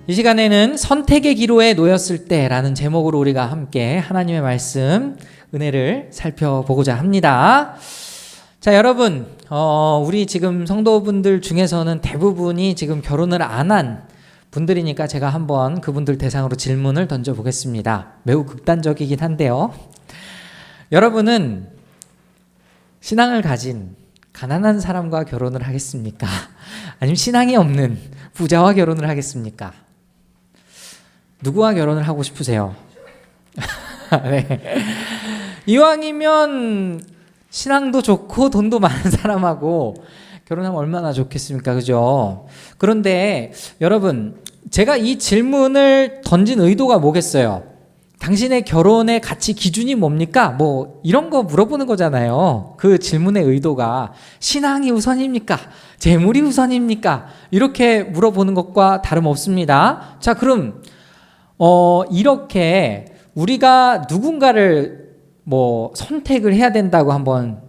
이 시간에는 선택의 기로에 놓였을 때라는 제목으로 우리가 함께 하나님의 말씀, 은혜를 살펴보고자 합니다. 자, 여러분, 우리 지금 성도분들 중에서는 대부분이 지금 결혼을 안 한 분들이니까 제가 한번 그분들 대상으로 질문을 던져보겠습니다. 매우 극단적이긴 한데요. 여러분은 신앙을 가진 가난한 사람과 결혼을 하겠습니까? 아니면 신앙이 없는 부자와 결혼을 하겠습니까? 누구와 결혼을 하고 싶으세요? 네. 이왕이면 신앙도 좋고 돈도 많은 사람하고 결혼하면 얼마나 좋겠습니까? 그죠? 그런데 여러분, 제가 이 질문을 던진 의도가 뭐겠어요? 당신의 결혼의 가치 기준이 뭡니까? 뭐 이런 거 물어보는 거잖아요. 그 질문의 의도가 신앙이 우선입니까? 재물이 우선입니까? 이렇게 물어보는 것과 다름없습니다. 자, 그럼 이렇게 우리가 누군가를 선택을 해야 된다고 한번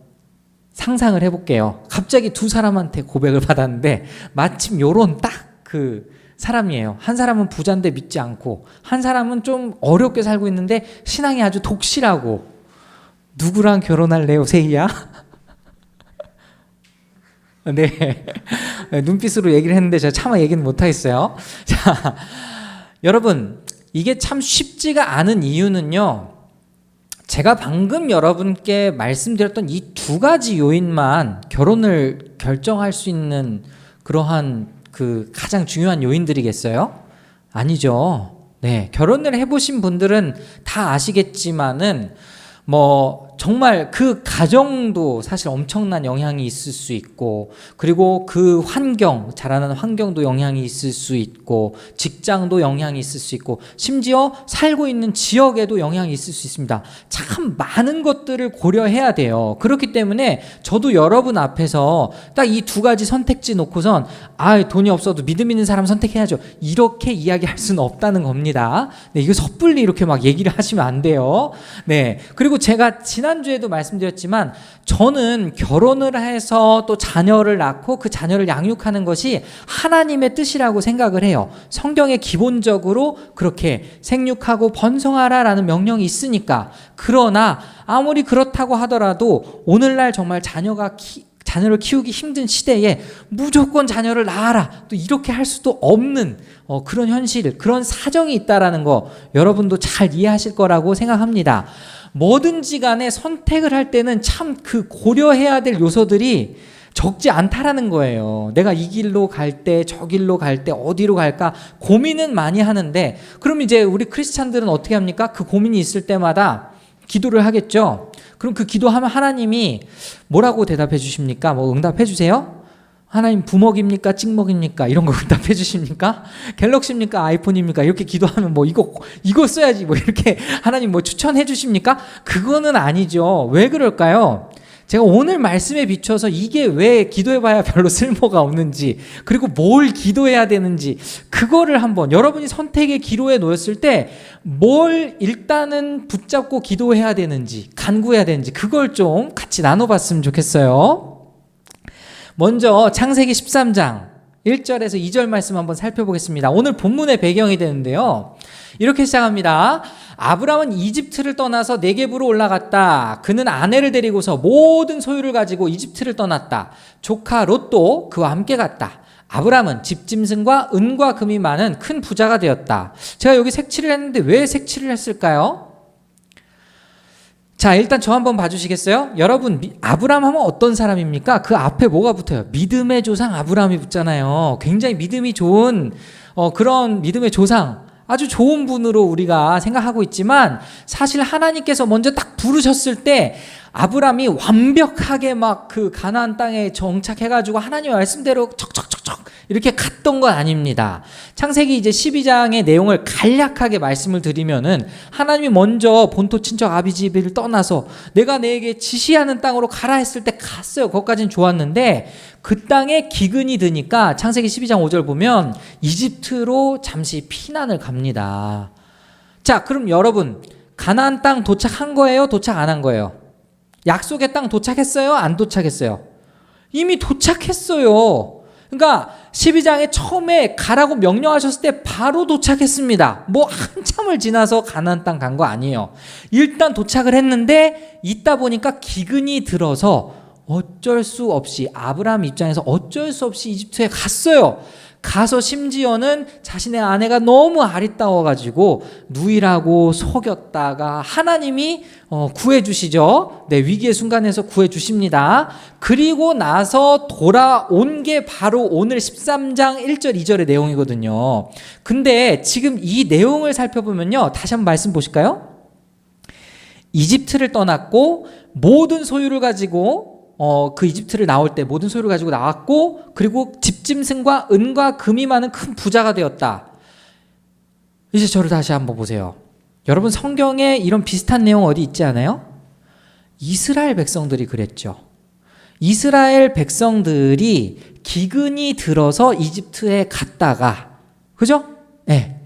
상상을 해볼게요. 갑자기 두 사람한테 고백을 받았는데 마침 요런 딱 그 사람이에요. 한 사람은 부자인데 믿지 않고, 한 사람은 좀 어렵게 살고 있는데 신앙이 아주 독실하고. 누구랑 결혼할래요, 세희야? 네. 눈빛으로 얘기를 했는데 제가 차마 얘기는 못하겠어요. 자, 여러분, 이게 참 쉽지가 않은 이유는요, 제가 방금 여러분께 말씀드렸던 이 두 가지 요인만 결혼을 결정할 수 있는 그러한 그 가장 중요한 요인들이겠어요? 아니죠. 네, 결혼을 해보신 분들은 다 아시겠지만은 정말 그 가정도 사실 엄청난 영향이 있을 수 있고, 그리고 그 환경, 자라는 환경도 영향이 있을 수 있고, 직장도 영향이 있을 수 있고, 심지어 살고 있는 지역에도 영향이 있을 수 있습니다. 참 많은 것들을 고려해야 돼요. 그렇기 때문에 저도 여러분 앞에서 딱 이 두 가지 선택지 놓고선 돈이 없어도 믿음 있는 사람 선택해야죠, 이렇게 이야기할 수는 없다는 겁니다. 네, 이거 섣불리 이렇게 막 얘기를 하시면 안 돼요. 네, 그리고 제가 지난주에도 말씀드렸지만 저는 결혼을 해서 또 자녀를 낳고 그 자녀를 양육하는 것이 하나님의 뜻이라고 생각을 해요. 성경에 기본적으로 그렇게 생육하고 번성하라라는 명령이 있으니까. 그러나 아무리 그렇다고 하더라도 오늘날 정말 자녀를 키우기 힘든 시대에 무조건 자녀를 낳아라, 또 이렇게 할 수도 없는 그런 현실, 그런 사정이 있다라는 거 여러분도 잘 이해하실 거라고 생각합니다. 뭐든지 간에 선택을 할 때는 참 그 고려해야 될 요소들이 적지 않다라는 거예요. 내가 이 길로 갈 때, 저 길로 갈 때 어디로 갈까 고민은 많이 하는데, 그럼 이제 우리 크리스찬들은 어떻게 합니까? 그 고민이 있을 때마다 기도를 하겠죠. 그럼 그 기도하면 하나님이 뭐라고 대답해 주십니까? 응답해 주세요? 하나님 부먹입니까? 찍먹입니까? 이런 거 응답해 주십니까? 갤럭시입니까? 아이폰입니까? 이렇게 기도하면 이거 써야지 이렇게 하나님 추천해 주십니까? 그거는 아니죠. 왜 그럴까요? 제가 오늘 말씀에 비춰서 이게 왜 기도해봐야 별로 쓸모가 없는지, 그리고 뭘 기도해야 되는지, 그거를 한번 여러분이 선택의 기로에 놓였을 때 뭘 일단은 붙잡고 기도해야 되는지, 간구해야 되는지, 그걸 좀 같이 나눠봤으면 좋겠어요. 먼저 창세기 13장 1절에서 2절 말씀 한번 살펴보겠습니다. 오늘 본문의 배경이 되는데요, 이렇게 시작합니다. 아브람은 이집트를 떠나서 네겝으로 올라갔다. 그는 아내를 데리고서 모든 소유를 가지고 이집트를 떠났다. 조카 롯도 그와 함께 갔다. 아브람은 집짐승과 은과 금이 많은 큰 부자가 되었다. 제가 여기 색칠을 했는데 왜 색칠을 했을까요? 자, 일단 저 한번 봐주시겠어요? 여러분, 아브람 하면 어떤 사람입니까? 그 앞에 뭐가 붙어요? 믿음의 조상 아브람이 붙잖아요. 굉장히 믿음이 좋은 그런 믿음의 조상, 아주 좋은 분으로 우리가 생각하고 있지만, 사실 하나님께서 먼저 딱 부르셨을 때 아브람이 완벽하게 그 가나안 땅에 정착해가지고 하나님의 말씀대로 척척척척 이렇게 갔던 건 아닙니다. 창세기 이제 12장의 내용을 간략하게 말씀을 드리면은, 하나님이 먼저 본토 친척 아비집을 떠나서 내가 내게 지시하는 땅으로 가라 했을 때 갔어요. 거기까지는 좋았는데 그 땅에 기근이 드니까 창세기 12장 5절 보면 이집트로 잠시 피난을 갑니다. 자, 그럼 여러분, 가나안 땅 도착한 거예요? 도착 안 한 거예요? 약속의 땅 도착했어요? 안 도착했어요? 이미 도착했어요. 그러니까 12장에 처음에 가라고 명령하셨을 때 바로 도착했습니다. 뭐 한참을 지나서 가나안 땅 간 거 아니에요. 일단 도착을 했는데 있다 보니까 기근이 들어서 어쩔 수 없이 아브라함 입장에서 어쩔 수 없이 이집트에 갔어요. 가서 심지어는 자신의 아내가 너무 아리따워가지고 누이라고 속였다가 하나님이 구해주시죠. 네, 위기의 순간에서 구해주십니다. 그리고 나서 돌아온 게 바로 오늘 13장 1절 2절의 내용이거든요. 근데 지금 이 내용을 살펴보면요, 다시 한번 말씀 보실까요? 이집트를 떠났고 모든 소유를 가지고 그 이집트를 나올 때 모든 소유를 가지고 나왔고, 그리고 집짐승과 은과 금이 많은 큰 부자가 되었다. 이제 저를 다시 한번 보세요. 여러분, 성경에 이런 비슷한 내용 어디 있지 않아요? 이스라엘 백성들이 그랬죠. 이스라엘 백성들이 기근이 들어서 이집트에 갔다가, 그죠? 네.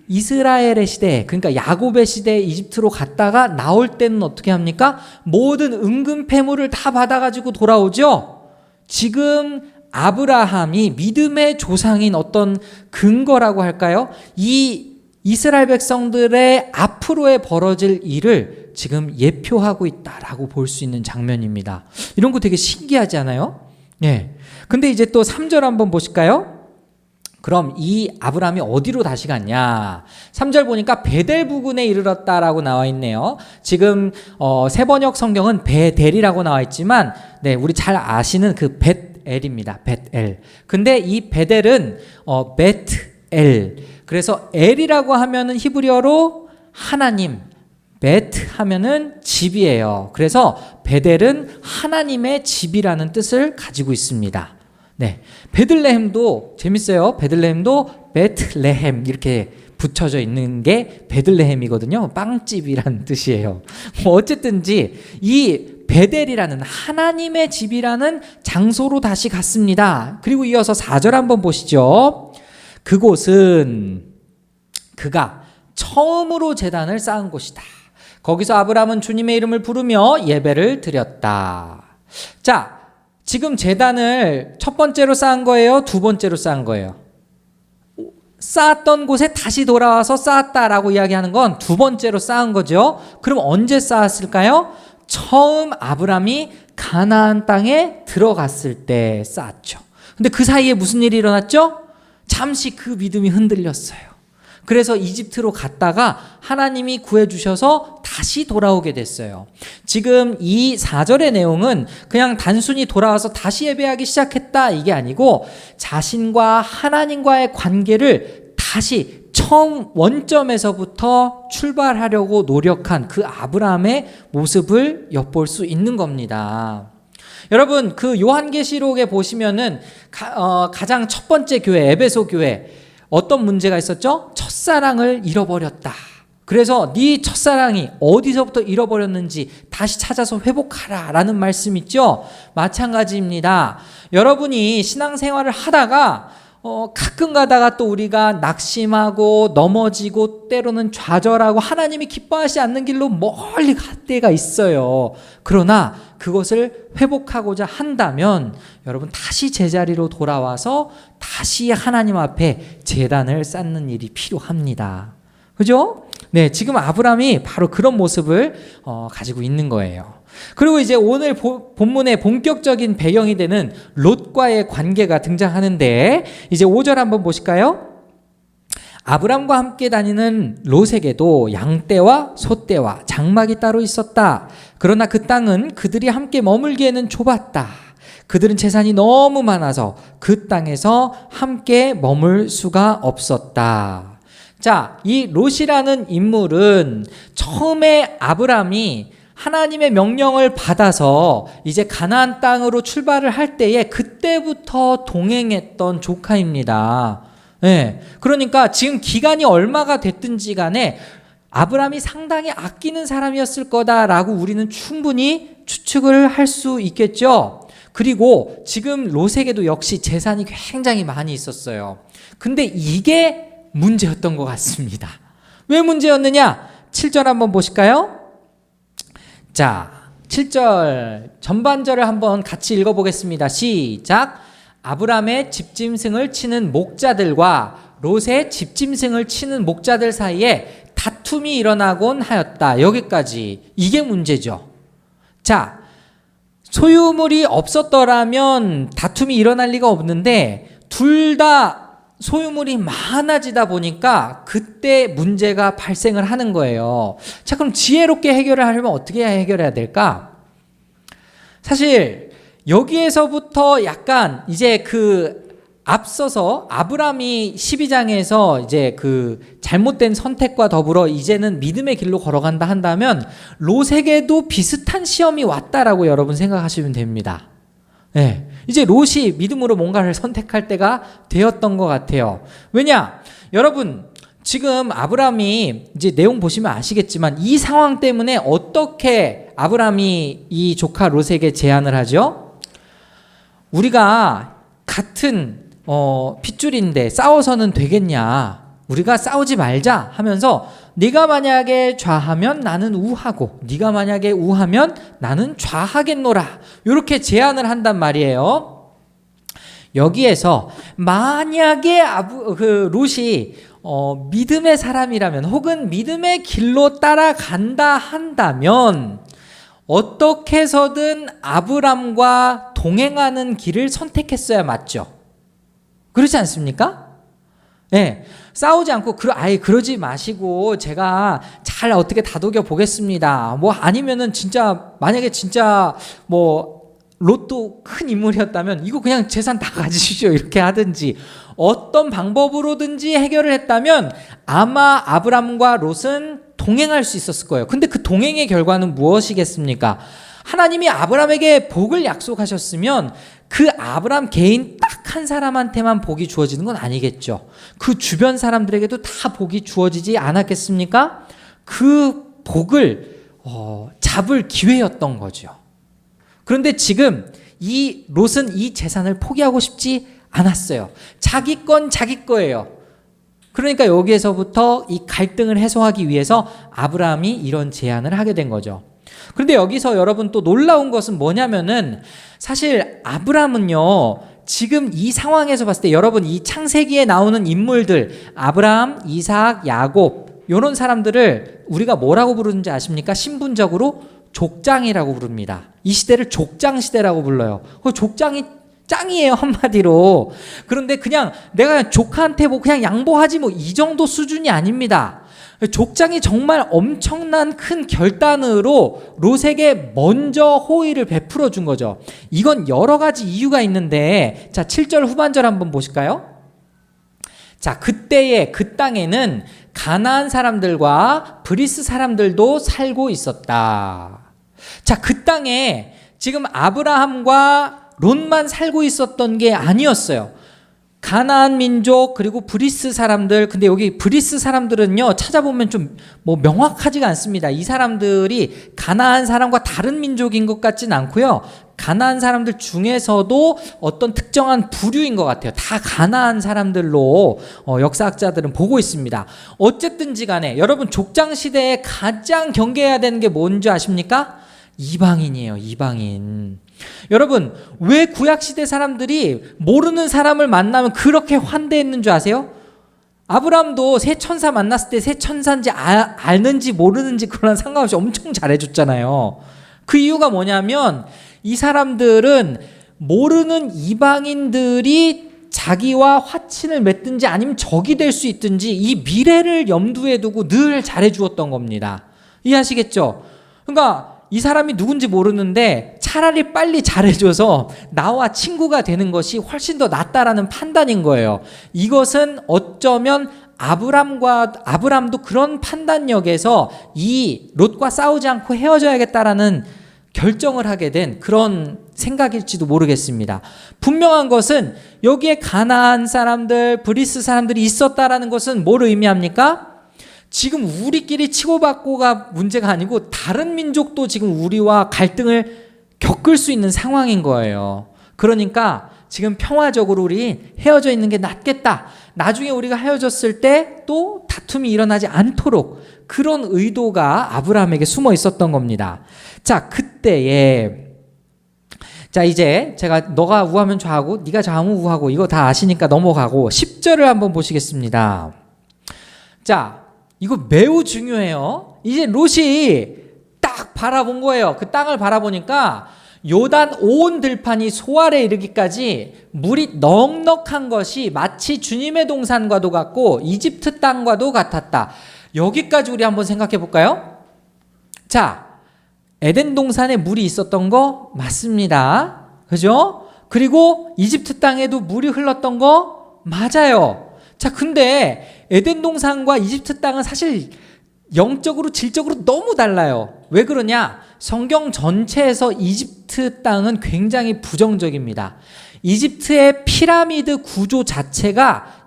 이스라엘의 시대, 그러니까 야곱의 시대에 이집트로 갔다가 나올 때는 어떻게 합니까? 모든 은금 패물을 다 받아가지고 돌아오죠. 지금 아브라함이 믿음의 조상인 어떤 근거라고 할까요? 이 이스라엘 백성들의 앞으로의 벌어질 일을 지금 예표하고 있다라고 볼 수 있는 장면입니다. 이런 거 되게 신기하지 않아요? 예. 근데 이제 또 3절 한번 보실까요? 그럼 이 아브라함이 어디로 다시 갔냐? 3절 보니까 베델 부근에 이르렀다라고 나와 있네요. 지금 새 번역 성경은 베델이라고 나와 있지만, 네, 우리 잘 아시는 그 벳엘입니다. 벳엘. 근데 이 베델은 벳엘. 그래서 엘이라고 하면은 히브리어로 하나님, 벳 하면은 집이에요. 그래서 베델은 하나님의 집이라는 뜻을 가지고 있습니다. 네, 베들레헴도 재밌어요. 베들레헴도 베틀레헴 이렇게 붙여져 있는 게 베들레헴이거든요. 빵집이라는 뜻이에요. 어쨌든지 이 베델이라는 하나님의 집이라는 장소로 다시 갔습니다. 그리고 이어서 4절 한번 보시죠. 그곳은 그가 처음으로 제단을 쌓은 곳이다. 거기서 아브라함은 주님의 이름을 부르며 예배를 드렸다. 자, 지금 제단을 첫 번째로 쌓은 거예요? 두 번째로 쌓은 거예요? 쌓았던 곳에 다시 돌아와서 쌓았다라고 이야기하는 건 두 번째로 쌓은 거죠. 그럼 언제 쌓았을까요? 처음 아브라함이 가나안 땅에 들어갔을 때 쌓았죠. 근데 그 사이에 무슨 일이 일어났죠? 잠시 그 믿음이 흔들렸어요. 그래서 이집트로 갔다가 하나님이 구해주셔서 다시 돌아오게 됐어요. 지금 이 4절의 내용은 그냥 단순히 돌아와서 다시 예배하기 시작했다 이게 아니고 자신과 하나님과의 관계를 다시 처음 원점에서부터 출발하려고 노력한 그 아브라함의 모습을 엿볼 수 있는 겁니다. 여러분, 그 요한계시록에 보시면은 가장 첫 번째 교회 에베소 교회 어떤 문제가 있었죠? 첫사랑을 잃어버렸다. 그래서 네 첫사랑이 어디서부터 잃어버렸는지 다시 찾아서 회복하라 라는 말씀 있죠? 마찬가지입니다. 여러분이 신앙생활을 하다가 가끔 가다가 또 우리가 낙심하고 넘어지고 때로는 좌절하고 하나님이 기뻐하지 않는 길로 멀리 갈 때가 있어요. 그러나 그것을 회복하고자 한다면 여러분 다시 제자리로 돌아와서 다시 하나님 앞에 제단을 쌓는 일이 필요합니다. 그죠? 네, 지금 아브라함이 바로 그런 모습을 가지고 있는 거예요. 그리고 이제 오늘 본문의 본격적인 배경이 되는 롯과의 관계가 등장하는데 이제 5절 한번 보실까요? 아브람과 함께 다니는 롯에게도 양떼와 소떼와 장막이 따로 있었다. 그러나 그 땅은 그들이 함께 머물기에는 좁았다. 그들은 재산이 너무 많아서 그 땅에서 함께 머물 수가 없었다. 자, 이 롯이라는 인물은 처음에 아브람이 하나님의 명령을 받아서 이제 가나안 땅으로 출발을 할 때에 그때부터 동행했던 조카입니다. 네, 그러니까 지금 기간이 얼마가 됐든지 간에 아브람이 상당히 아끼는 사람이었을 거다라고 우리는 충분히 추측을 할 수 있겠죠. 그리고 지금 롯에게도 역시 재산이 굉장히 많이 있었어요. 근데 이게 문제였던 것 같습니다. 왜 문제였느냐? 7절 한번 보실까요? 자, 7절 전반절을 한번 같이 읽어보겠습니다. 시작. 아브람의 집짐승을 치는 목자들과 롯의 집짐승을 치는 목자들 사이에 다툼이 일어나곤 하였다. 여기까지. 이게 문제죠. 자, 소유물이 없었더라면 다툼이 일어날 리가 없는데 둘 다 소유물이 많아지다 보니까 그때 문제가 발생을 하는 거예요. 자, 그럼 지혜롭게 해결을 하려면 어떻게 해결해야 될까? 사실 여기에서부터 약간 이제 앞서서 아브람이 12장에서 이제 잘못된 선택과 더불어 이제는 믿음의 길로 걸어간다 한다면 롯에게도 비슷한 시험이 왔다라고 여러분 생각하시면 됩니다. 네. 이제 롯이 믿음으로 뭔가를 선택할 때가 되었던 것 같아요. 왜냐? 여러분, 지금 아브람이 이제 내용 보시면 아시겠지만 이 상황 때문에 어떻게 아브람이 이 조카 롯에게 제안을 하죠? 우리가 같은 핏줄인데 싸워서는 되겠냐? 우리가 싸우지 말자 하면서 네가 만약에 좌하면 나는 우하고 네가 만약에 우하면 나는 좌하겠노라. 이렇게 제안을 한단 말이에요. 여기에서 만약에 롯이 믿음의 사람이라면 혹은 믿음의 길로 따라간다 한다면 어떻게 해서든 아브람과 동행하는 길을 선택했어야 맞죠. 그렇지 않습니까? 네, 싸우지 않고 아예 그러지 마시고 제가 잘 어떻게 다독여 보겠습니다. 뭐 아니면은 진짜 만약에 진짜 뭐 롯도 큰 인물이었다면 이거 그냥 재산 다 가지시죠 이렇게 하든지 어떤 방법으로든지 해결을 했다면 아마 아브람과 롯은 동행할 수 있었을 거예요. 근데 그 동행의 결과는 무엇이겠습니까? 하나님이 아브람에게 복을 약속하셨으면 그 아브람 개인 딱 한 사람한테만 복이 주어지는 건 아니겠죠. 그 주변 사람들에게도 다 복이 주어지지 않았겠습니까? 그 복을 잡을 기회였던 거죠. 그런데 지금 이 롯은 이 재산을 포기하고 싶지 않았어요. 자기 건 자기 거예요. 그러니까 여기에서부터 이 갈등을 해소하기 위해서 아브라함이 이런 제안을 하게 된 거죠. 그런데 여기서 여러분 또 놀라운 것은 뭐냐면은 사실 아브라함은요 지금 이 상황에서 봤을 때 여러분 이 창세기에 나오는 인물들 아브라함, 이삭, 야곱 이런 사람들을 우리가 뭐라고 부르는지 아십니까? 신분적으로 족장이라고 부릅니다. 이 시대를 족장 시대라고 불러요. 족장이 짱이에요 한마디로. 그런데 그냥 내가 조카한테 뭐 그냥 양보하지 뭐 이 정도 수준이 아닙니다. 족장이 정말 엄청난 큰 결단으로 롯에게 먼저 호의를 베풀어 준 거죠. 이건 여러 가지 이유가 있는데 자 7절 후반절 한번 보실까요? 자 그때에 그 땅에는 가나안 사람들과 브리스 사람들도 살고 있었다. 자 그 땅에 지금 아브라함과 롯만 살고 있었던 게 아니었어요. 가나안 민족 그리고 브리스 사람들. 근데 여기 브리스 사람들은요 찾아보면 좀 뭐 명확하지가 않습니다. 이 사람들이 가나안 사람과 다른 민족인 것 같진 않고요. 가나안 사람들 중에서도 어떤 특정한 부류인 것 같아요. 다 가나안 사람들로 역사학자들은 보고 있습니다. 어쨌든지 간에 여러분 족장 시대에 가장 경계해야 되는 게 뭔지 아십니까? 이방인이에요. 이방인. 여러분 왜 구약시대 사람들이 모르는 사람을 만나면 그렇게 환대했는 줄 아세요? 아브라함도 새 천사 만났을 때 새 천사인지 아는지 모르는지 그런 상관없이 엄청 잘해줬잖아요. 그 이유가 뭐냐면 이 사람들은 모르는 이방인들이 자기와 화친을 맺든지 아니면 적이 될 수 있든지 이 미래를 염두에 두고 늘 잘해주었던 겁니다. 이해하시겠죠? 그러니까 이 사람이 누군지 모르는데 차라리 빨리 잘해줘서 나와 친구가 되는 것이 훨씬 더 낫다라는 판단인 거예요. 이것은 어쩌면 아브람도 그런 판단력에서 이 롯과 싸우지 않고 헤어져야겠다라는 결정을 하게 된 그런 생각일지도 모르겠습니다. 분명한 것은 여기에 가나안 사람들, 브리스 사람들이 있었다라는 것은 뭘 의미합니까? 지금 우리끼리 치고받고가 문제가 아니고 다른 민족도 지금 우리와 갈등을 겪을 수 있는 상황인 거예요. 그러니까 지금 평화적으로 우리 헤어져 있는 게 낫겠다. 나중에 우리가 헤어졌을 때 또 다툼이 일어나지 않도록 그런 의도가 아브라함에게 숨어 있었던 겁니다. 자, 그때에 자, 이제 제가 너가 우하면 좌하고 네가 좌하면 우하고 이거 다 아시니까 넘어가고 10절을 한번 보시겠습니다. 자, 이거 매우 중요해요. 이제 롯이 딱 바라본 거예요. 그 땅을 바라보니까 요단 온 들판이 소알에 이르기까지 물이 넉넉한 것이 마치 주님의 동산과도 같고 이집트 땅과도 같았다. 여기까지 우리 한번 생각해 볼까요? 자, 에덴 동산에 물이 있었던 거 맞습니다. 그죠? 그리고 이집트 땅에도 물이 흘렀던 거 맞아요. 자, 근데 에덴 동산과 이집트 땅은 사실 영적으로 질적으로 너무 달라요. 왜 그러냐? 성경 전체에서 이집트 땅은 굉장히 부정적입니다. 이집트의 피라미드 구조 자체가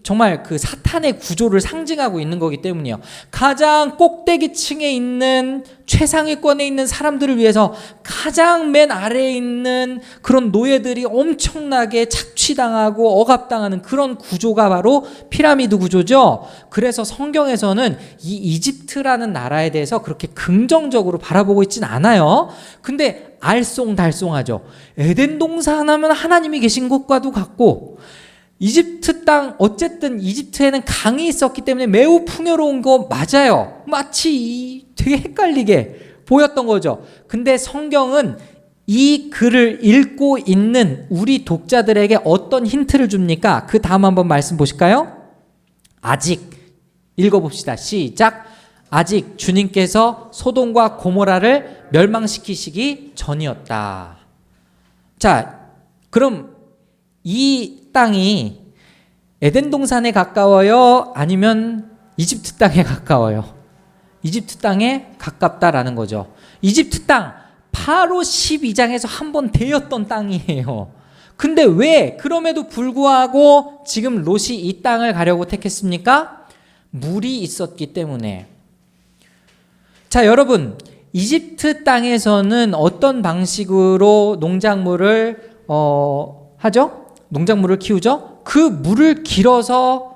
정말 그 사탄의 구조를 상징하고 있는 거기 때문이에요. 가장 꼭대기층에 있는 최상위권에 있는 사람들을 위해서 가장 맨 아래에 있는 그런 노예들이 엄청나게 착취당하고 억압당하는 그런 구조가 바로 피라미드 구조죠. 그래서 성경에서는 이 이집트라는 나라에 대해서 그렇게 긍정적으로 바라보고 있진 않아요. 근데 알쏭달쏭하죠. 에덴 동산 하면 하나님이 계신 것과도 같고, 이집트 땅, 어쨌든 이집트에는 강이 있었기 때문에 매우 풍요로운 거 맞아요. 마치 되게 헷갈리게 보였던 거죠. 근데 성경은 이 글을 읽고 있는 우리 독자들에게 어떤 힌트를 줍니까? 그 다음 한번 말씀 보실까요? 아직 읽어봅시다. 시작. 아직 주님께서 소돔과 고모라를 멸망시키시기 전이었다. 자, 그럼 이 땅이 에덴 동산에 가까워요? 아니면 이집트 땅에 가까워요? 이집트 땅에 가깝다라는 거죠. 이집트 땅, 파로 12장에서 한번 대였던 땅이에요. 근데 왜 그럼에도 불구하고 지금 롯이 이 땅을 가려고 택했습니까? 물이 있었기 때문에. 자, 여러분, 이집트 땅에서는 어떤 방식으로 농작물을 하죠? 농작물을 키우죠? 그 물을 길어서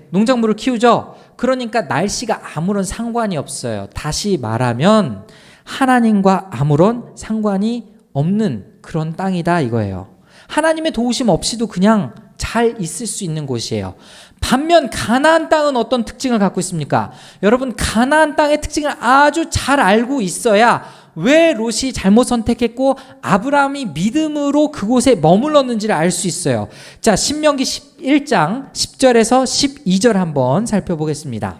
농작물을 키우죠. 그러니까 날씨가 아무런 상관이 없어요. 다시 말하면 하나님과 아무런 상관이 없는 그런 땅이다 이거예요. 하나님의 도우심 없이도 그냥 잘 있을 수 있는 곳이에요. 반면 가나안 땅은 어떤 특징을 갖고 있습니까? 여러분, 가나안 땅의 특징을 아주 잘 알고 있어야 왜 롯이 잘못 선택했고 아브라함이 믿음으로 그곳에 머물렀는지를 알 수 있어요. 자, 신명기 11장 10절에서 12절 한번 살펴보겠습니다.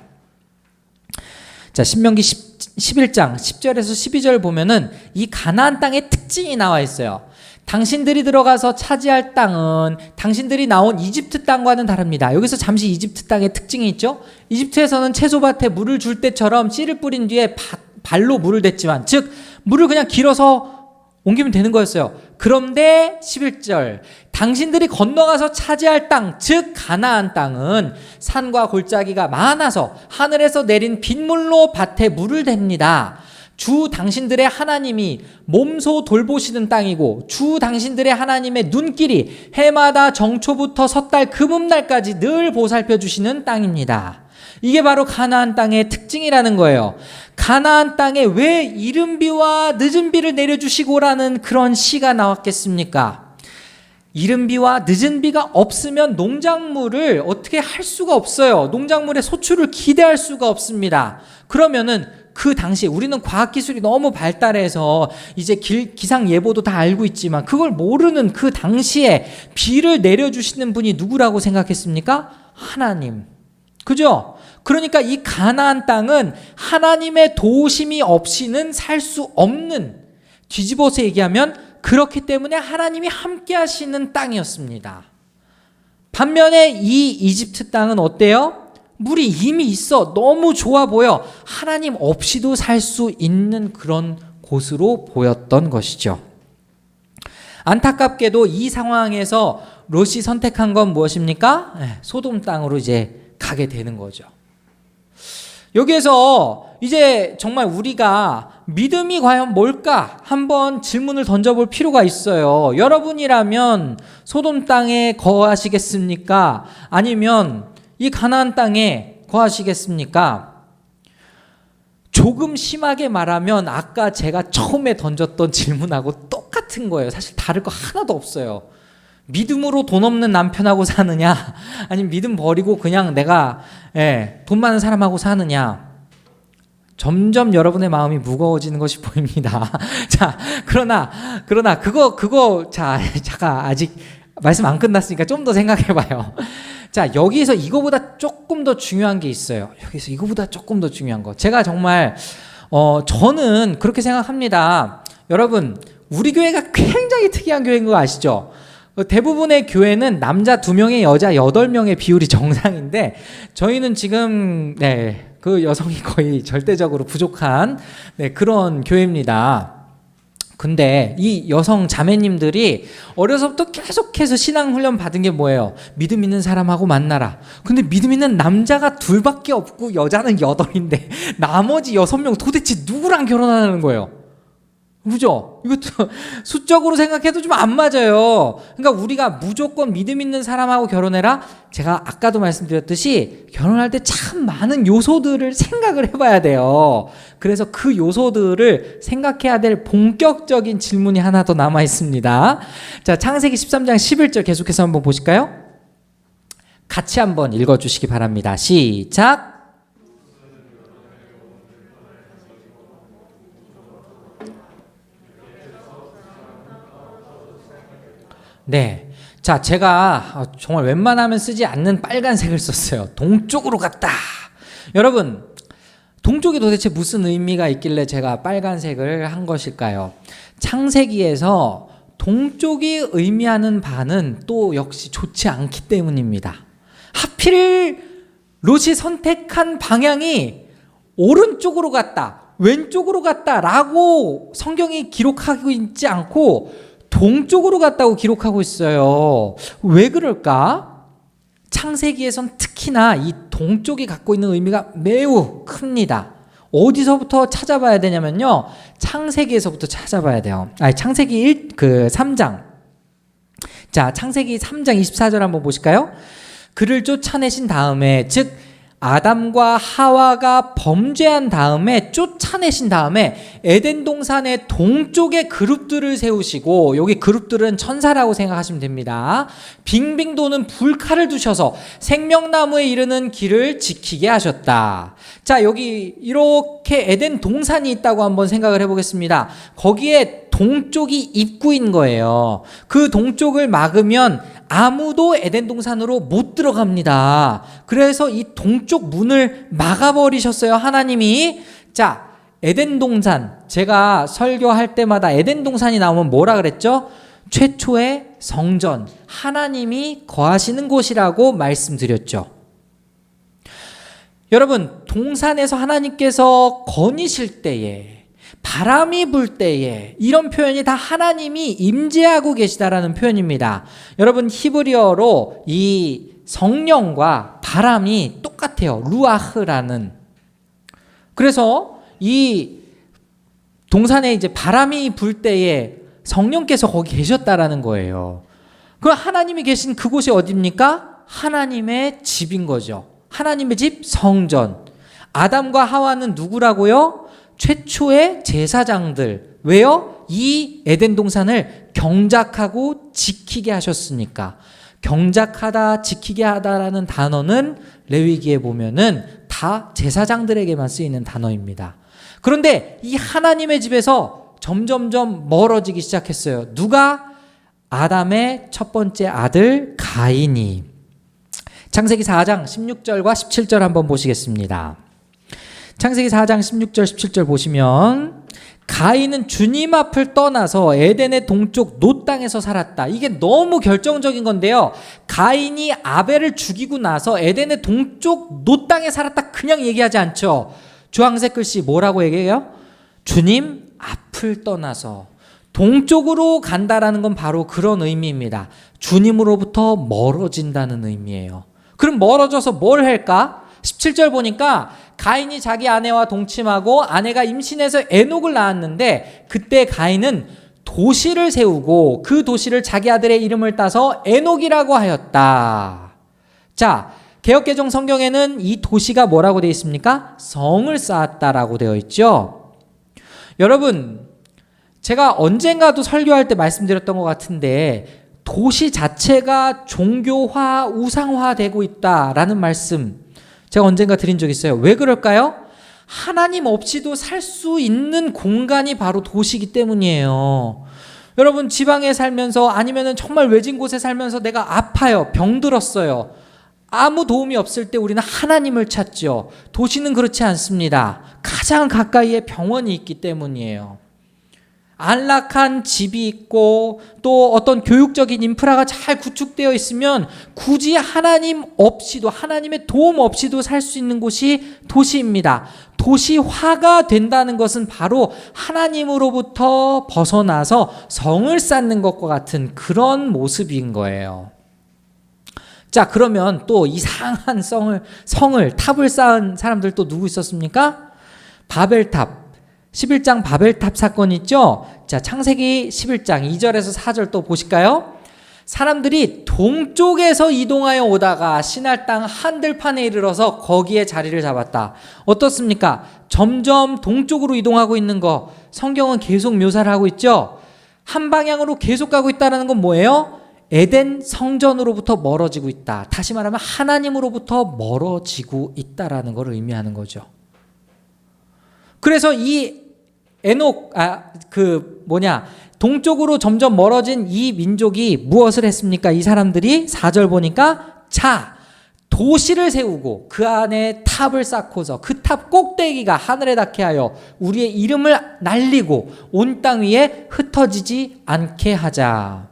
자, 신명기 11장 10절에서 12절 보면은 이 가나안 땅의 특징이 나와 있어요. 당신들이 들어가서 차지할 땅은 당신들이 나온 이집트 땅과는 다릅니다. 여기서 잠시 이집트 땅의 특징이 있죠. 이집트에서는 채소밭에 물을 줄 때처럼 씨를 뿌린 뒤에 발로 물을 댔지만, 즉 물을 그냥 길어서 옮기면 되는 거였어요. 그런데 11절, 당신들이 건너가서 차지할 땅, 즉 가나안 땅은 산과 골짜기가 많아서 하늘에서 내린 빗물로 밭에 물을 댑니다. 주 당신들의 하나님이 몸소 돌보시는 땅이고 주 당신들의 하나님의 눈길이 해마다 정초부터 섣달 금음날까지 늘 보살펴 주시는 땅입니다. 이게 바로 가나안 땅의 특징이라는 거예요. 가나안 땅에 왜 이른 비와 늦은 비를 내려주시고라는 그런 시가 나왔겠습니까? 이른 비와 늦은 비가 없으면 농작물을 어떻게 할 수가 없어요. 농작물의 소출을 기대할 수가 없습니다. 그러면은 그 당시에 우리는 과학기술이 너무 발달해서 이제 기상예보도 다 알고 있지만 그걸 모르는 그 당시에 비를 내려주시는 분이 누구라고 생각했습니까? 하나님. 그죠? 그러니까 이 가나안 땅은 하나님의 도우심이 없이는 살 수 없는, 뒤집어서 얘기하면 그렇기 때문에 하나님이 함께 하시는 땅이었습니다. 반면에 이 이집트 땅은 어때요? 물이 이미 있어. 너무 좋아 보여. 하나님 없이도 살 수 있는 그런 곳으로 보였던 것이죠. 안타깝게도 이 상황에서 롯이 선택한 건 무엇입니까? 소돔 땅으로 이제 가게 되는 거죠. 여기에서 이제 정말 우리가 믿음이 과연 뭘까? 한번 질문을 던져볼 필요가 있어요. 여러분이라면 소돔 땅에 거하시겠습니까? 아니면 이 가나안 땅에 거하시겠습니까? 조금 심하게 말하면 아까 제가 처음에 던졌던 질문하고 똑같은 거예요. 사실 다를 거 하나도 없어요. 믿음으로 돈 없는 남편하고 사느냐, 아니면 믿음 버리고 그냥 내가 돈 많은 사람하고 사느냐. 점점 여러분의 마음이 무거워지는 것이 보입니다. 자, 그러나 자, 잠깐 아직 말씀 안 끝났으니까 좀 더 생각해봐요. 자, 여기서 이거보다 조금 더 중요한 게 있어요. 여기서 이거보다 조금 더 중요한 거. 제가 정말 저는 그렇게 생각합니다. 여러분, 우리 교회가 굉장히 특이한 교회인 거 아시죠? 대부분의 교회는 남자 2명에 여자 8명의 비율이 정상인데 저희는 지금 그 여성이 거의 절대적으로 부족한 그런 교회입니다. 근데 이 여성 자매님들이 어려서부터 계속해서 신앙훈련 받은 게 뭐예요? 믿음 있는 사람하고 만나라. 근데 믿음 있는 남자가 2밖에 없고 여자는 8인데 나머지 6명 도대체 누구랑 결혼하는 거예요? 그죠? 이것도 수적으로 생각해도 좀 안 맞아요. 그러니까 우리가 무조건 믿음 있는 사람하고 결혼해라? 제가 아까도 말씀드렸듯이 결혼할 때 참 많은 요소들을 생각을 해봐야 돼요. 그래서 그 요소들을 생각해야 될 본격적인 질문이 하나 더 남아 있습니다. 자, 창세기 13장 11절 계속해서 한번 보실까요? 같이 한번 읽어주시기 바랍니다. 시작! 네. 자, 제가 정말 웬만하면 쓰지 않는 빨간색을 썼어요. 동쪽으로 갔다. 여러분, 동쪽이 도대체 무슨 의미가 있길래 제가 빨간색을 한 것일까요? 창세기에서 동쪽이 의미하는 바는 또 역시 좋지 않기 때문입니다. 하필 롯이 선택한 방향이 오른쪽으로 갔다, 왼쪽으로 갔다라고 성경이 기록하고 있지 않고 동쪽으로 갔다고 기록하고 있어요. 왜 그럴까? 창세기에선 특히나 이 동쪽이 갖고 있는 의미가 매우 큽니다. 어디서부터 찾아봐야 되냐면요. 창세기에서부터 찾아봐야 돼요. 창세기 3장. 자, 창세기 3장 24절 한번 보실까요? 그를 쫓아내신 다음에, 즉 아담과 하와가 범죄한 다음에 쫓아내신 다음에 에덴 동산의 동쪽에 그룹들을 세우시고, 여기 그룹들은 천사라고 생각하시면 됩니다. 빙빙 도는 불칼을 두셔서 생명나무에 이르는 길을 지키게 하셨다. 자, 여기 이렇게 에덴 동산이 있다고 한번 생각을 해보겠습니다. 거기에 동쪽이 입구인 거예요. 그 동쪽을 막으면 아무도 에덴 동산으로 못 들어갑니다. 그래서 이 동쪽 문을 막아버리셨어요, 하나님이. 자, 에덴 동산, 제가 설교할 때마다 에덴 동산이 나오면 뭐라 그랬죠? 최초의 성전, 하나님이 거하시는 곳이라고 말씀드렸죠. 여러분, 동산에서 하나님께서 거니실 때에, 바람이 불 때에, 이런 표현이 다 하나님이 임재하고 계시다라는 표현입니다. 여러분, 히브리어로 이 성령과 바람이 똑같아요. 루아흐라는. 그래서 이 동산에 이제 바람이 불 때에 성령께서 거기 계셨다라는 거예요. 그럼 하나님이 계신 그곳이 어디입니까? 하나님의 집인 거죠. 하나님의 집, 성전. 아담과 하와는 누구라고요? 최초의 제사장들. 왜요? 이 에덴 동산을 경작하고 지키게 하셨으니까. 경작하다, 지키게 하다라는 단어는 레위기에 보면은 다 제사장들에게만 쓰이는 단어입니다. 그런데 이 하나님의 집에서 점점점 멀어지기 시작했어요. 누가? 아담의 첫 번째 아들 가인이. 창세기 4장 16절과 17절 한번 보시겠습니다. 창세기 4장 16절 17절 보시면 가인은 주님 앞을 떠나서 에덴의 동쪽 놋 땅에서 살았다. 이게 너무 결정적인 건데요. 가인이 아벨을 죽이고 나서 에덴의 동쪽 놋 땅에 살았다 그냥 얘기하지 않죠. 주황색 글씨 뭐라고 얘기해요? 주님 앞을 떠나서 동쪽으로 간다라는 건 바로 그런 의미입니다. 주님으로부터 멀어진다는 의미예요. 그럼 멀어져서 뭘 할까? 17절 보니까 가인이 자기 아내와 동침하고 아내가 임신해서 에녹을 낳았는데 그때 가인은 도시를 세우고 그 도시를 자기 아들의 이름을 따서 에녹이라고 하였다. 자, 개역개정 성경에는 이 도시가 뭐라고 되어 있습니까? 성을 쌓았다라고 되어 있죠. 여러분, 제가 언젠가도 설교할 때 말씀드렸던 것 같은데 도시 자체가 종교화, 우상화되고 있다라는 말씀 제가 언젠가 드린 적 있어요. 왜 그럴까요? 하나님 없이도 살 수 있는 공간이 바로 도시이기 때문이에요. 여러분, 지방에 살면서 아니면은 정말 외진 곳에 살면서 내가 아파요. 병들었어요. 아무 도움이 없을 때 우리는 하나님을 찾죠. 도시는 그렇지 않습니다. 가장 가까이에 병원이 있기 때문이에요. 안락한 집이 있고 또 어떤 교육적인 인프라가 잘 구축되어 있으면 굳이 하나님 없이도, 하나님의 도움 없이도 살 수 있는 곳이 도시입니다. 도시화가 된다는 것은 바로 하나님으로부터 벗어나서 성을 쌓는 것과 같은 그런 모습인 거예요. 자, 그러면 또 이상한 탑을 쌓은 사람들 또 누구 있었습니까? 바벨탑. 11장 바벨탑 사건 있죠? 자, 창세기 11장 2절에서 4절 또 보실까요? 사람들이 동쪽에서 이동하여 오다가 시날 땅 한들판에 이르러서 거기에 자리를 잡았다. 어떻습니까? 점점 동쪽으로 이동하고 있는 거 성경은 계속 묘사를 하고 있죠? 한 방향으로 계속 가고 있다는 건 뭐예요? 에덴 성전으로부터 멀어지고 있다. 다시 말하면 하나님으로부터 멀어지고 있다라는 걸 의미하는 거죠. 그래서 이 동쪽으로 점점 멀어진 이 민족이 무엇을 했습니까? 이 사람들이 4절 보니까 도시를 세우고 그 안에 탑을 쌓고서 그 탑 꼭대기가 하늘에 닿게 하여 우리의 이름을 날리고 온 땅 위에 흩어지지 않게 하자.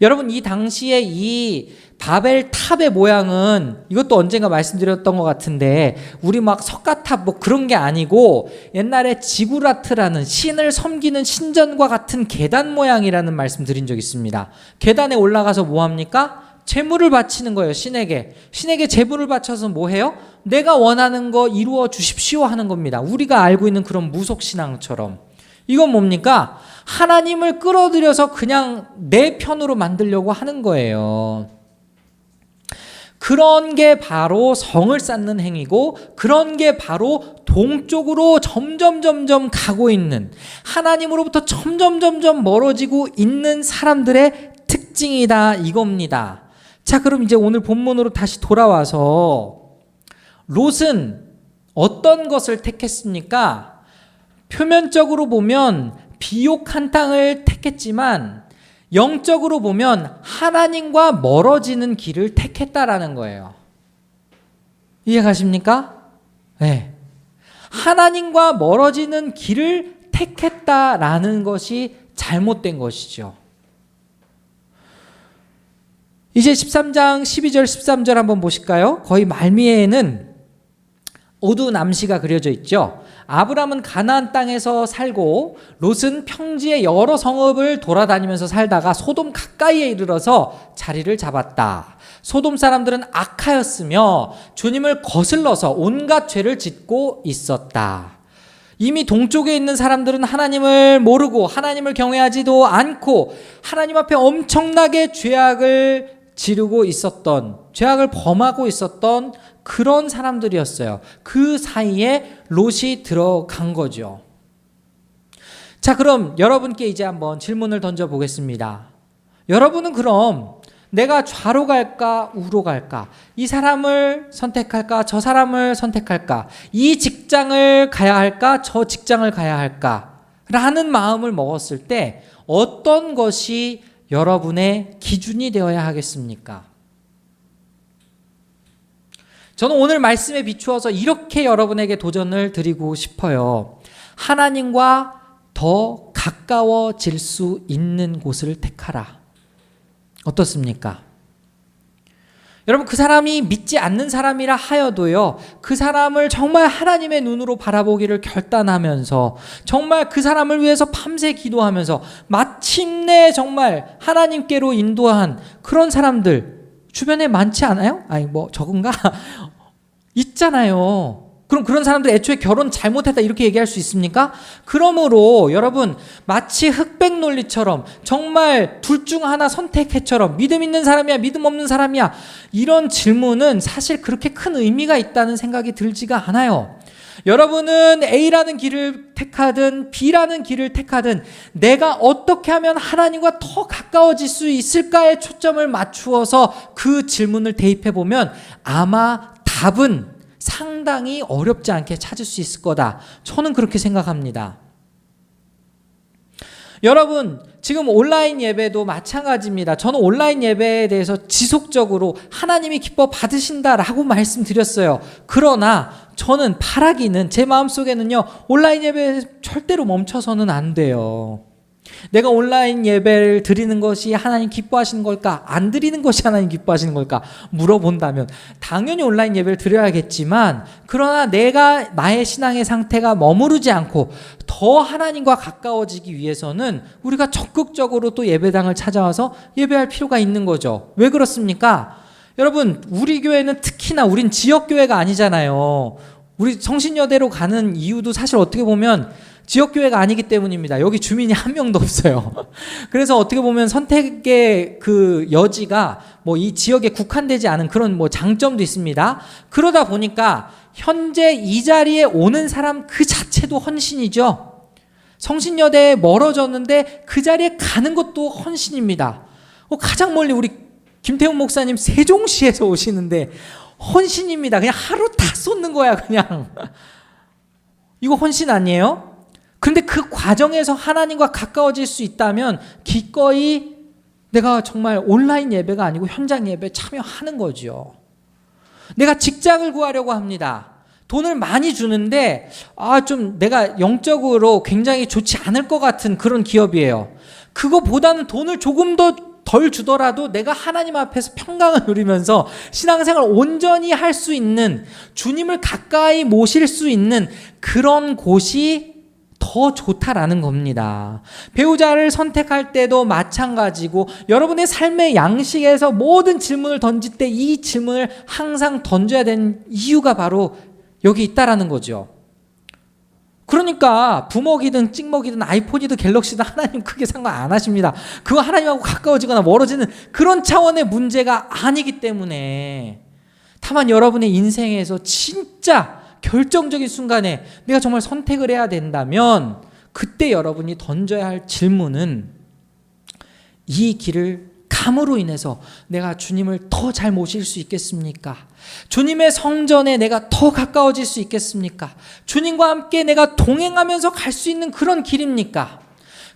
여러분, 이 당시에 이 바벨탑의 모양은 이것도 언젠가 말씀드렸던 것 같은데 우리 막 석가탑 뭐 그런 게 아니고 옛날에 지구라트라는 신을 섬기는 신전과 같은 계단 모양이라는 말씀 드린 적 있습니다. 계단에 올라가서 뭐 합니까? 제물을 바치는 거예요. 신에게 제물을 바쳐서 뭐 해요? 내가 원하는 거 이루어 주십시오 하는 겁니다. 우리가 알고 있는 그런 무속신앙처럼. 이건 뭡니까? 하나님을 끌어들여서 그냥 내 편으로 만들려고 하는 거예요. 그런 게 바로 성을 쌓는 행위고 그런 게 바로 동쪽으로 점점 가고 있는, 하나님으로부터 점점 멀어지고 있는 사람들의 특징이다 이겁니다. 자, 그럼 이제 오늘 본문으로 다시 돌아와서 롯은 어떤 것을 택했습니까? 표면적으로 보면 비옥한 땅을 택했지만 영적으로 보면 하나님과 멀어지는 길을 택했다라는 거예요. 이해가십니까? 네. 하나님과 멀어지는 길을 택했다라는 것이 잘못된 것이죠. 이제 13장 12절 13절 한번 보실까요? 거의 말미에는 어두운 암시가 그려져 있죠. 아브람은 가나안 땅에서 살고 롯은 평지의 여러 성읍을 돌아다니면서 살다가 소돔 가까이에 이르러서 자리를 잡았다. 소돔 사람들은 악하였으며 주님을 거슬러서 온갖 죄를 짓고 있었다. 이미 동쪽에 있는 사람들은 하나님을 모르고 하나님을 경외하지도 않고 하나님 앞에 엄청나게 죄악을 지르고 있었던, 죄악을 범하고 있었던 그런 사람들이었어요. 그 사이에 롯이 들어간 거죠. 자, 그럼 여러분께 이제 한번 질문을 던져보겠습니다. 여러분은 그럼 내가 좌로 갈까 우로 갈까? 이 사람을 선택할까 저 사람을 선택할까? 이 직장을 가야 할까 저 직장을 가야 할까? 라는 마음을 먹었을 때 어떤 것이 여러분의 기준이 되어야 하겠습니까? 저는 오늘 말씀에 비추어서 이렇게 여러분에게 도전을 드리고 싶어요. 하나님과 더 가까워질 수 있는 곳을 택하라. 어떻습니까? 여러분, 그 사람이 믿지 않는 사람이라 하여도요, 그 사람을 정말 하나님의 눈으로 바라보기를 결단하면서 정말 그 사람을 위해서 밤새 기도하면서 마침내 정말 하나님께로 인도한 그런 사람들 주변에 많지 않아요? 아니 뭐 적은가? 있잖아요. 그럼 그런 사람들 애초에 결혼 잘못했다 이렇게 얘기할 수 있습니까? 그러므로 여러분 마치 흑백 논리처럼 정말 둘 중 하나 선택해처럼 믿음 있는 사람이야 믿음 없는 사람이야 이런 질문은 사실 그렇게 큰 의미가 있다는 생각이 들지가 않아요. 여러분은 A라는 길을 택하든 B라는 길을 택하든 내가 어떻게 하면 하나님과 더 가까워질 수 있을까에 초점을 맞추어서 그 질문을 대입해보면 아마 답은 상당히 어렵지 않게 찾을 수 있을 거다. 저는 그렇게 생각합니다. 여러분 지금 온라인 예배도 마찬가지입니다. 저는 온라인 예배에 대해서 지속적으로 하나님이 기뻐 받으신다라고 말씀드렸어요. 그러나 저는 바라기는 제 마음속에는요 온라인 예배 절대로 멈춰서는 안 돼요. 내가 온라인 예배를 드리는 것이 하나님 기뻐하시는 걸까? 안 드리는 것이 하나님 기뻐하시는 걸까? 물어본다면 당연히 온라인 예배를 드려야겠지만 그러나 내가 나의 신앙의 상태가 머무르지 않고 더 하나님과 가까워지기 위해서는 우리가 적극적으로 또 예배당을 찾아와서 예배할 필요가 있는 거죠. 왜 그렇습니까? 여러분 우리 교회는 특히나 우린 지역교회가 아니잖아요. 우리 성신여대로 가는 이유도 사실 어떻게 보면 지역교회가 아니기 때문입니다. 여기 주민이 한 명도 없어요. 그래서 어떻게 보면 선택의 그 여지가 뭐 이 지역에 국한되지 않은 그런 뭐 장점도 있습니다. 그러다 보니까 현재 이 자리에 오는 사람 그 자체도 헌신이죠. 성신여대에 멀어졌는데 그 자리에 가는 것도 헌신입니다. 가장 멀리 우리 김태훈 목사님 세종시에서 오시는데 헌신입니다. 그냥 하루 다 쏟는 거야 그냥. 이거 헌신 아니에요? 그런데 그 과정에서 하나님과 가까워질 수 있다면 기꺼이 내가 정말 온라인 예배가 아니고 현장 예배에 참여하는 거죠. 내가 직장을 구하려고 합니다. 돈을 많이 주는데 좀 내가 영적으로 굉장히 좋지 않을 것 같은 그런 기업이에요. 그거보다는 돈을 조금 더 덜 주더라도 내가 하나님 앞에서 평강을 누리면서 신앙생활을 온전히 할 수 있는 주님을 가까이 모실 수 있는 그런 곳이 더 좋다라는 겁니다. 배우자를 선택할 때도 마찬가지고 여러분의 삶의 양식에서 모든 질문을 던질 때 이 질문을 항상 던져야 되는 이유가 바로 여기 있다라는 거죠. 그러니까 부먹이든 찍먹이든 아이폰이든 갤럭시든 하나님 크게 상관 안 하십니다. 그거 하나님하고 가까워지거나 멀어지는 그런 차원의 문제가 아니기 때문에 다만 여러분의 인생에서 진짜 결정적인 순간에 내가 정말 선택을 해야 된다면 그때 여러분이 던져야 할 질문은 이 길을 감으로 인해서 내가 주님을 더 잘 모실 수 있겠습니까? 주님의 성전에 내가 더 가까워질 수 있겠습니까? 주님과 함께 내가 동행하면서 갈 수 있는 그런 길입니까?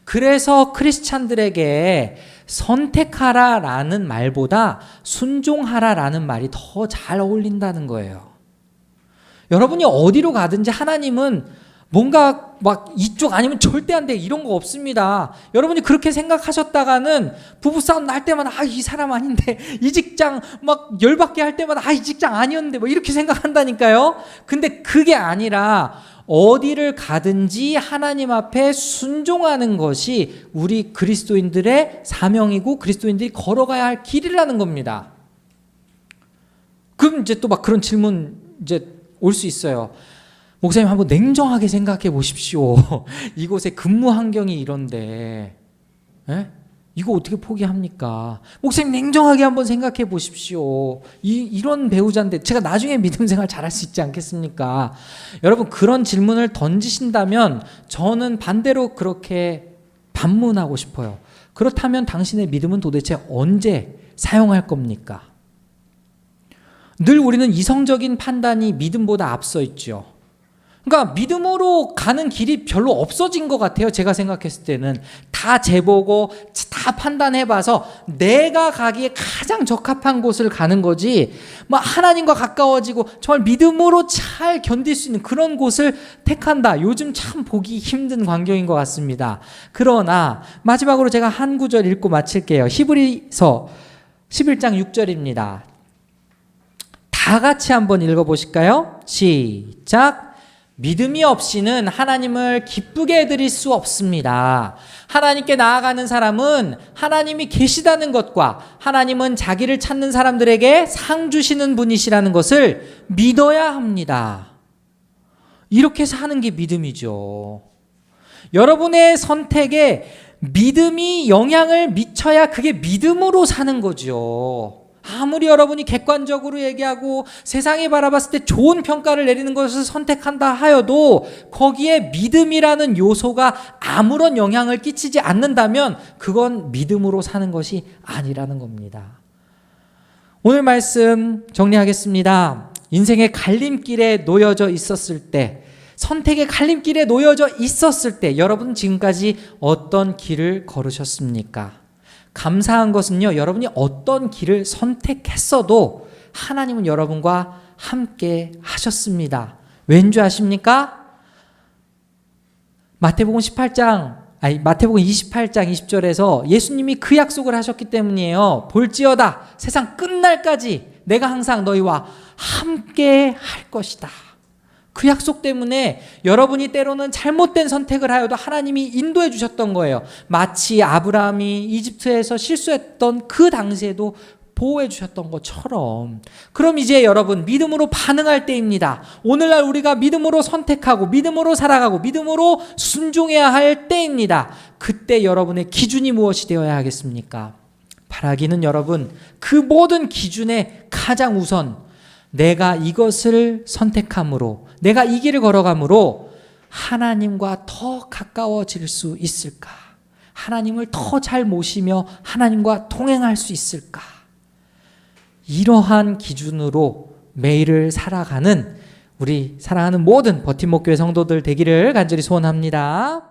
그래서 크리스찬들에게 선택하라라는 말보다 순종하라라는 말이 더 잘 어울린다는 거예요. 여러분이 어디로 가든지 하나님은 뭔가 막 이쪽 아니면 절대 안 돼 이런 거 없습니다. 여러분이 그렇게 생각하셨다가는 부부싸움 날 때마다 이 사람 아닌데 이 직장 막 열받게 할 때마다 이 직장 아니었는데 뭐 이렇게 생각한다니까요. 근데 그게 아니라 어디를 가든지 하나님 앞에 순종하는 것이 우리 그리스도인들의 사명이고 그리스도인들이 걸어가야 할 길이라는 겁니다. 그럼 이제 또 막 그런 질문 이제 올 수 있어요. 목사님 한번 냉정하게 생각해 보십시오. 이곳의 근무 환경이 이런데 이거 어떻게 포기합니까? 목사님 냉정하게 한번 생각해 보십시오. 이런 배우자인데 제가 나중에 믿음 생활 잘할 수 있지 않겠습니까? 여러분 그런 질문을 던지신다면 저는 반대로 그렇게 반문하고 싶어요. 그렇다면 당신의 믿음은 도대체 언제 사용할 겁니까? 늘 우리는 이성적인 판단이 믿음보다 앞서 있죠. 그러니까 믿음으로 가는 길이 별로 없어진 것 같아요. 제가 생각했을 때는 다 재보고 다 판단해봐서 내가 가기에 가장 적합한 곳을 가는 거지 하나님과 가까워지고 정말 믿음으로 잘 견딜 수 있는 그런 곳을 택한다. 요즘 참 보기 힘든 광경인 것 같습니다. 그러나 마지막으로 제가 한 구절 읽고 마칠게요. 히브리서 11장 6절입니다. 다 같이 한번 읽어보실까요? 시작! 믿음이 없이는 하나님을 기쁘게 해드릴 수 없습니다. 하나님께 나아가는 사람은 하나님이 계시다는 것과 하나님은 자기를 찾는 사람들에게 상 주시는 분이시라는 것을 믿어야 합니다. 이렇게 사는 게 믿음이죠. 여러분의 선택에 믿음이 영향을 미쳐야 그게 믿음으로 사는 거죠. 아무리 여러분이 객관적으로 얘기하고 세상이 바라봤을 때 좋은 평가를 내리는 것을 선택한다 하여도 거기에 믿음이라는 요소가 아무런 영향을 끼치지 않는다면 그건 믿음으로 사는 것이 아니라는 겁니다. 오늘 말씀 정리하겠습니다. 인생의 갈림길에 놓여져 있었을 때, 선택의 갈림길에 놓여져 있었을 때 여러분 지금까지 어떤 길을 걸으셨습니까? 감사한 것은요, 여러분이 어떤 길을 선택했어도 하나님은 여러분과 함께 하셨습니다. 왠 줄 아십니까? 마태복음 28장 20절에서 예수님이 그 약속을 하셨기 때문이에요. 볼지어다 세상 끝날까지 내가 항상 너희와 함께 할 것이다. 그 약속 때문에 여러분이 때로는 잘못된 선택을 하여도 하나님이 인도해 주셨던 거예요. 마치 아브라함이 이집트에서 실수했던 그 당시에도 보호해 주셨던 것처럼. 그럼 이제 여러분 믿음으로 반응할 때입니다. 오늘날 우리가 믿음으로 선택하고 믿음으로 살아가고 믿음으로 순종해야 할 때입니다. 그때 여러분의 기준이 무엇이 되어야 하겠습니까? 바라기는 여러분 그 모든 기준에 가장 우선 내가 이것을 선택함으로, 내가 이 길을 걸어감으로 하나님과 더 가까워질 수 있을까? 하나님을 더 잘 모시며 하나님과 동행할 수 있을까? 이러한 기준으로 매일을 살아가는 우리 사랑하는 모든 버팀목교회 성도들 되기를 간절히 소원합니다.